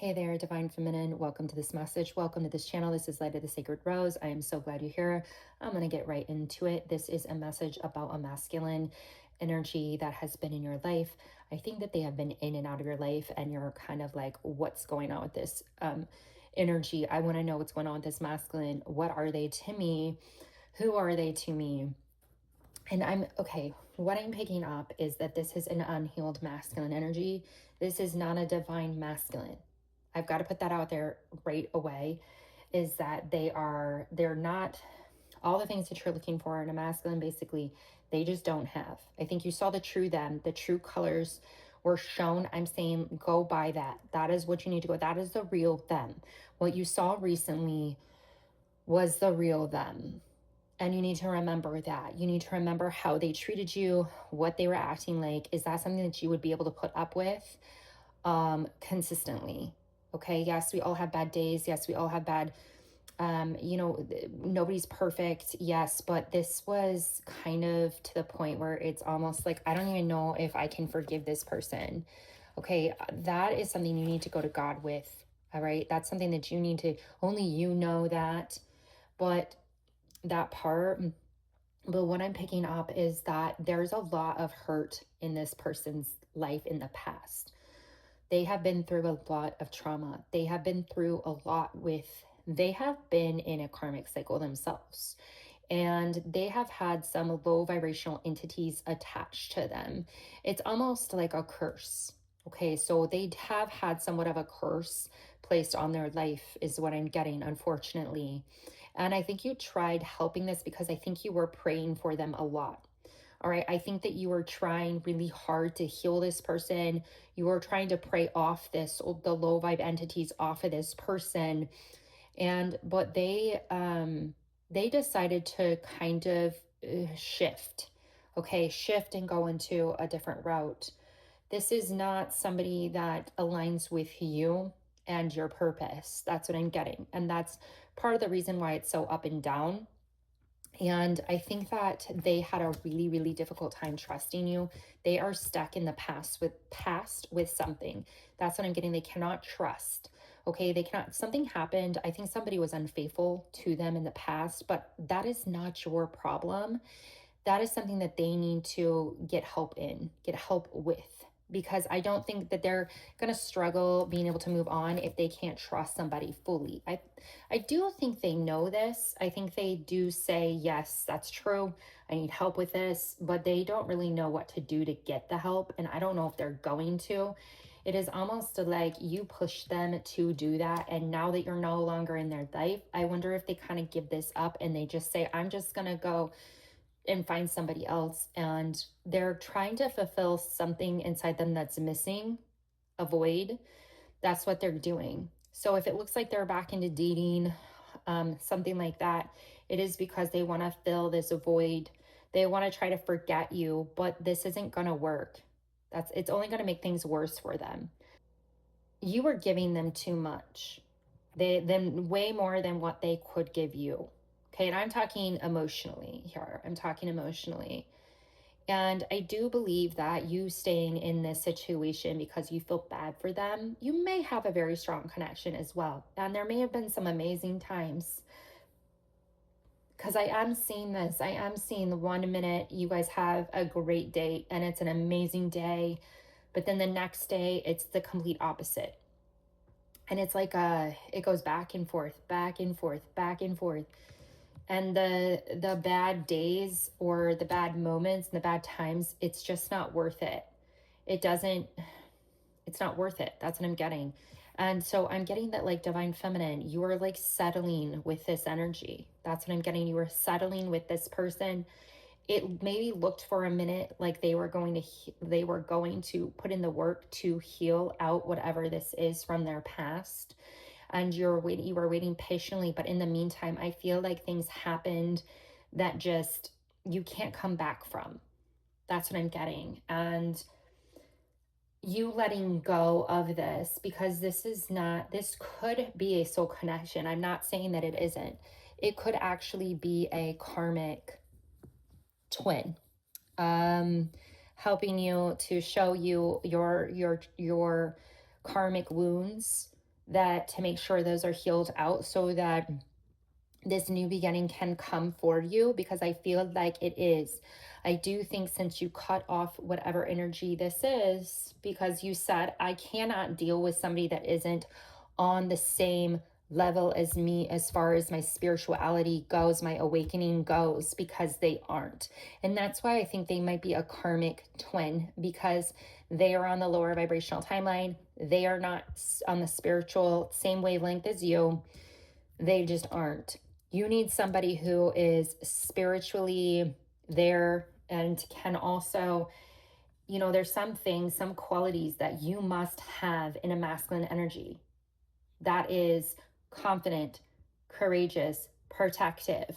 Hey there, Divine Feminine. Welcome to this message. Welcome to this channel. This is Light of the Sacred Rose. I am so glad you're here. I'm going to get right into it. This is a message about a masculine energy that has been in your life. I think that they have been in and out of your life, and you're kind of like, what's going on with this energy? I want to know what's going on with this masculine. What are they to me? Who are they to me? And what I'm picking up is that this is an unhealed masculine energy. This is not a divine masculine. I've got to put that out there right away, is that they're not all the things that you're looking for in a masculine. Basically, they just don't have. I think you saw the true them, the true colors were shown. I'm saying go by that. That is what you need to go. That is the real them. What you saw recently was the real them. And you need to remember that. You need to remember how they treated you, what they were acting like. Is that something that you would be able to put up with consistently? Okay, yes, we all have bad days. Yes, we all have bad, nobody's perfect. Yes, but this was kind of to the point where it's almost like, I don't even know if I can forgive this person. Okay, that is something you need to go to God with. All right, that's something that you need to, only you know that. But that part. But what I'm picking up is that there's a lot of hurt in this person's life in the past. They have been through a lot of trauma. They have been through a lot they have been in a karmic cycle themselves. And they have had some low vibrational entities attached to them. It's almost like a curse. Okay, so they have had somewhat of a curse placed on their life, is what I'm getting, unfortunately. And I think you tried helping this because I think you were praying for them a lot. All right, I think that you were trying really hard to heal this person. You were trying to pray off the low vibe entities off of this person. But they decided to kind of shift. Okay, shift and go into a different route. This is not somebody that aligns with you and your purpose. That's what I'm getting. And that's part of the reason why it's so up and down. And I think that they had a really, really difficult time trusting you. They are stuck in the past with something. That's what I'm getting. They cannot trust. Okay, they cannot, something happened. I think somebody was unfaithful to them in the past, but that is not your problem. That is something that they need to get help with, because I don't think that they're going to struggle being able to move on if they can't trust somebody fully. I do think they know this. I think they do say, yes, that's true. I need help with this, but they don't really know what to do to get the help. And I don't know if they're going to. It is almost like you push them to do that. And now that you're no longer in their life, I wonder if they kind of give this up and they just say, I'm just going to go and find somebody else. And they're trying to fulfill something inside them that's missing, a void. That's what they're doing. So if it looks like they're back into dating, something like that, it is because they want to fill this void. They want to try to forget you, but this isn't going to work. It's only going to make things worse for them. You were giving them too much. Then way more than what they could give you. Okay, and I'm talking emotionally here. I'm talking emotionally. And I do believe that you staying in this situation because you feel bad for them, you may have a very strong connection as well. And there may have been some amazing times, because I am seeing this. I am seeing the 1 minute you guys have a great date and it's an amazing day, but then the next day it's the complete opposite. And it's like it goes back and forth, back and forth, back and forth. And the bad days or the bad moments and the bad times, it's just not worth it. It's not worth it. That's what I'm getting. And so I'm getting that, like, Divine Feminine, you are like settling with this energy. That's what I'm getting. You were settling with this person. It maybe looked for a minute like they were going to put in the work to heal out whatever this is from their past. And you were waiting patiently, but in the meantime, I feel like things happened that just you can't come back from. That's what I'm getting. And you letting go of this, because this could be a soul connection. I'm not saying that it isn't. It could actually be a karmic twin, helping you to show you your karmic wounds, that to make sure those are healed out so that this new beginning can come for you, because I feel like it is. I do think since you cut off whatever energy this is, because you said, I cannot deal with somebody that isn't on the same level as me as far as my spirituality goes, my awakening goes, because they aren't. And that's why I think they might be a karmic twin, because they are on the lower vibrational timeline. They are not on the spiritual same wavelength as you. They just aren't. You need somebody who is spiritually there and can also, there's some things, some qualities that you must have in a masculine energy. That is confident, courageous, protective,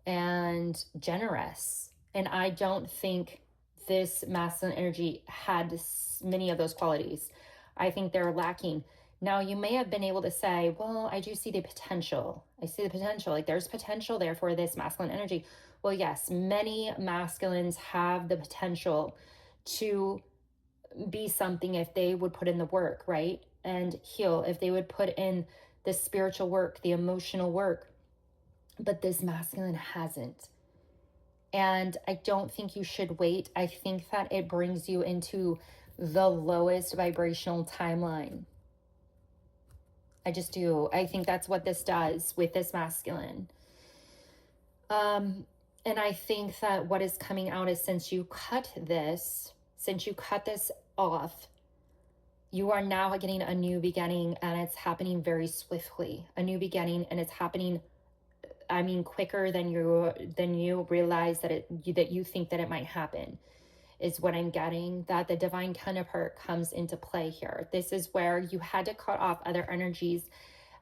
and generous. And I don't think this masculine energy had many of those qualities. I think they're lacking. Now, you may have been able to say, well, I do see the potential. I see the potential. Like, there's potential there for this masculine energy. Well, yes, many masculines have the potential to be something if they would put in the work, right? And heal, if they would put in the spiritual work, the emotional work. But this masculine hasn't. And I don't think you should wait. I think that it brings you into the lowest vibrational timeline. I just do. I think that's what this does with this masculine. And I think that what is coming out is since you cut this off, you are now getting a new beginning, and it's happening very swiftly. A new beginning, and it's happening, quicker than you realize that you think that it might happen, is what I'm getting. That the divine counterpart comes into play here. This is where you had to cut off other energies,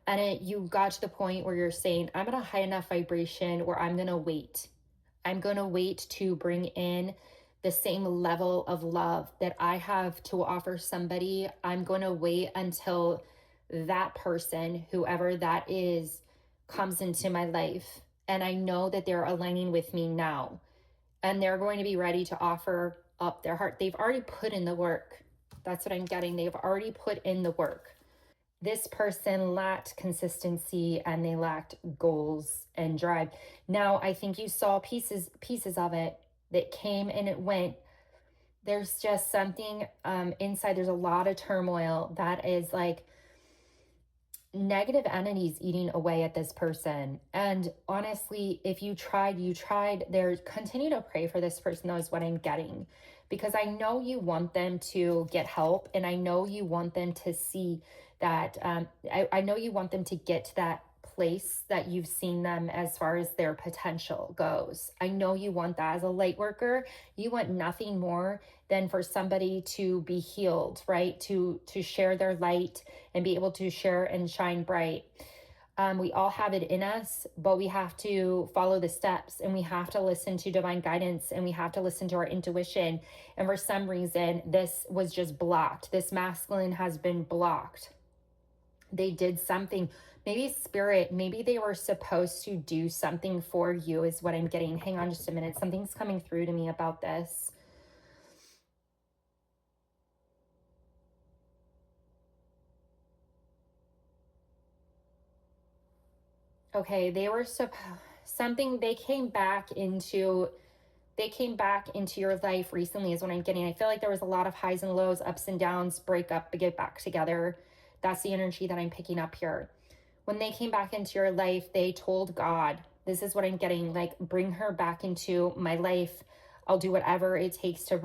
and you got to the point where you're saying, I'm at a high enough vibration where I'm going to wait. I'm going to wait to bring in the same level of love that I have to offer somebody. I'm going to wait until that person, whoever that is, comes into my life. And I know that they're aligning with me now. And they're going to be ready to offer up their heart. They've already put in the work. That's what I'm getting. They've already put in the work. This person lacked consistency, and they lacked goals and drive. Now, I think you saw pieces of it that came and it went. There's just something inside. There's a lot of turmoil that is like negative entities eating away at this person. And honestly, if you tried, there. Continue to pray for this person, though, is what I'm getting, because I know you want them to get help, and I know you want them to see that I know you want them to get to that place that you've seen them as far as their potential goes. I know you want that. As a light worker, you want nothing more than for somebody to be healed, right? To share their light and be able to share and shine bright. We all have it in us, but we have to follow the steps, and we have to listen to divine guidance, and we have to listen to our intuition. And for some reason, this was just blocked. This masculine has been blocked. They did something, maybe spirit, maybe they were supposed to do something for you, is what I'm getting. Hang on just a minute. Something's coming through to me about this. Okay, they were something, they came back into your life recently, is what I'm getting. I feel like there was a lot of highs and lows, ups and downs, break up, get back together. That's the energy that I'm picking up here. When they came back into your life, they told God, this is what I'm getting, like, bring her back into my life. I'll do whatever it takes to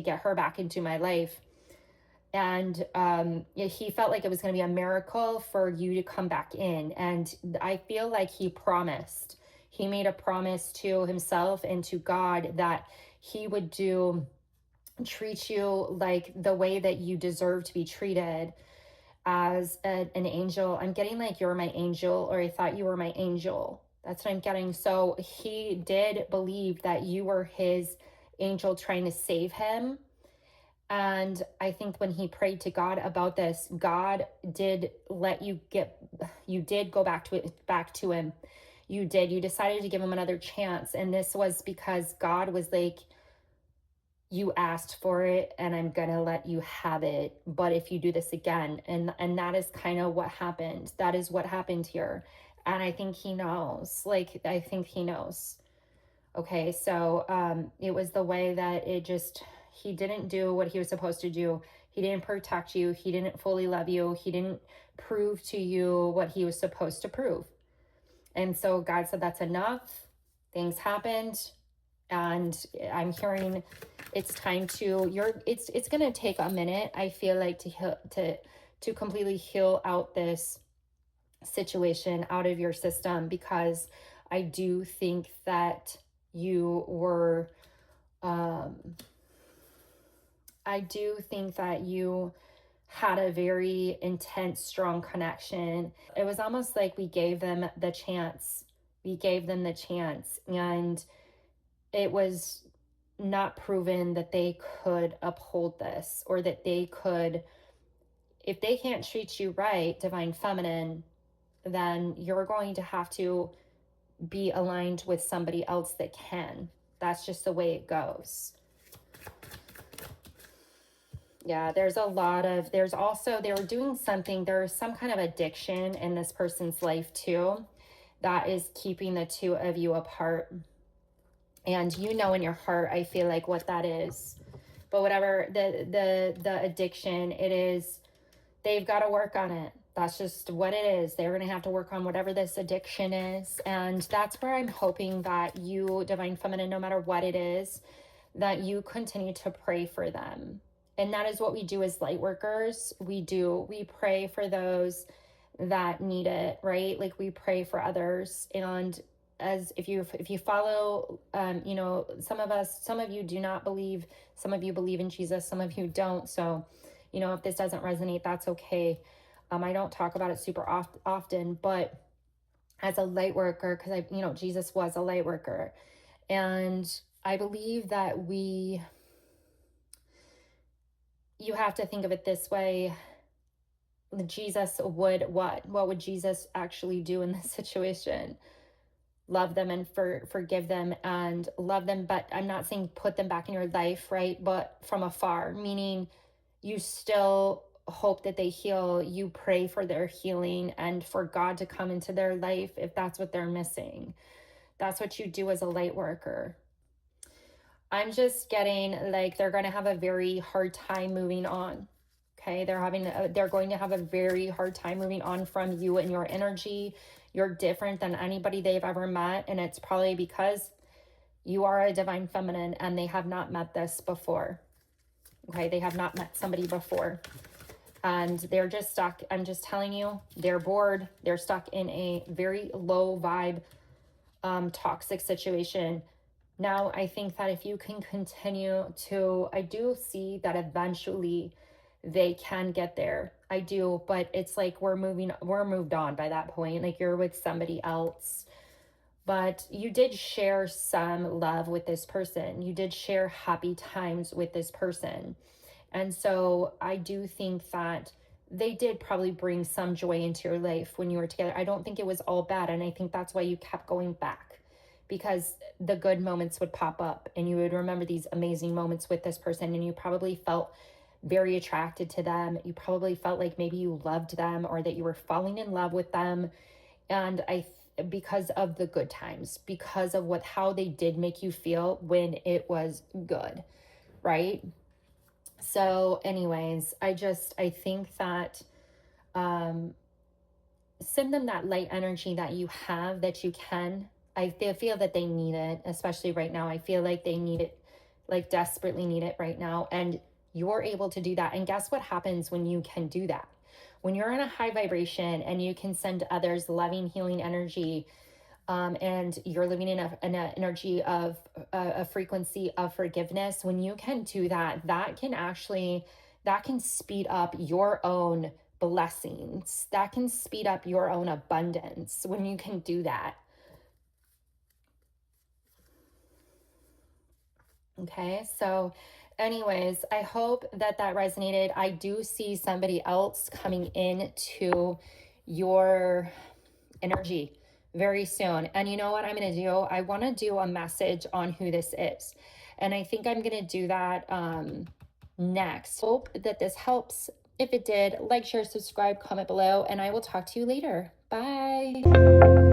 get her back into my life. And he felt like it was going to be a miracle for you to come back in. And I feel like he made a promise to himself and to God that he would treat you like the way that you deserve to be treated, as an angel. I'm getting like, you're my angel, or I thought you were my angel. That's what I'm getting. So he did believe that you were his angel trying to save him. And I think when he prayed to God about this, God did let you did go back to him. You decided to give him another chance. And this was because God was like, you asked for it and I'm gonna let you have it. But if you do this again, and that is kind of what happened. That is what happened here. And I think he knows. Like, I think he knows. Okay, so it was the way that he didn't do what he was supposed to do. He didn't protect you. He didn't fully love you. He didn't prove to you what he was supposed to prove. And so God said, that's enough. Things happened. And I'm hearing it's time to it's going to take a minute, I feel like, to completely heal out this situation out of your system, because I do think that you were I do think that you had a very intense, strong connection. It was almost like we gave them the chance. We gave them the chance, and it was not proven that they could uphold this, or that they could. If they can't treat you right, divine feminine, then you're going to have to be aligned with somebody else that can. That's just the way it goes. Yeah, there's also, they were doing something, there's some kind of addiction in this person's life too, that is keeping the two of you apart. And you know in your heart, I feel like, what that is. But whatever the addiction it is, they've got to work on it. That's just what it is. They're going to have to work on whatever this addiction is. And that's where I'm hoping that you, divine feminine, no matter what it is, that you continue to pray for them. And that is what we do as light workers. We pray for those that need it, right? Like, we pray for others. And as if you follow, some of you do not believe, some of you believe in Jesus, some of you don't. So, if this doesn't resonate, that's okay. I don't talk about it super often, but as a light worker, because Jesus was a light worker, and I believe that you have to think of it this way. Jesus would what? What would Jesus actually do in this situation? Love them and forgive them and love them. But I'm not saying put them back in your life, right? But from afar, meaning you still hope that they heal. You pray for their healing and for God to come into their life if that's what they're missing. That's what you do as a light worker. I'm just getting like they're going to have a very hard time moving on. Okay, they're going to have a very hard time moving on from you and your energy. You're different than anybody they've ever met, and it's probably because you are a divine feminine and they have not met this before. Okay, they have not met somebody before. And they're just stuck. I'm just telling you, they're bored. They're stuck in a very low vibe, toxic situation. Now, I think that if you can continue to, I do see that eventually they can get there. I do, but it's like we're moved on by that point. Like, you're with somebody else. But you did share some love with this person. You did share happy times with this person. And so I do think that they did probably bring some joy into your life when you were together. I don't think it was all bad. And I think that's why you kept going back, because the good moments would pop up and you would remember these amazing moments with this person. And you probably felt very attracted to them. You probably felt like maybe you loved them or that you were falling in love with them. And because of the good times, because of how they did make you feel when it was good, right? So anyways, I think that send them that light energy that you have, that you can. I feel that they need it, especially right now. I feel like they need it, like desperately need it right now. And you're able to do that. And guess what happens when you can do that? When you're in a high vibration and you can send others loving, healing energy, and you're living in an energy of a frequency of forgiveness, when you can do that, that can speed up your own blessings. That can speed up your own abundance when you can do that. Okay, so anyways, I hope that resonated. I do see somebody else coming into your energy very soon. And you know what I'm going to do? I want to do a message on who this is. And I think I'm going to do that next. Hope that this helps. If it did, like, share, subscribe, comment below, and I will talk to you later. Bye.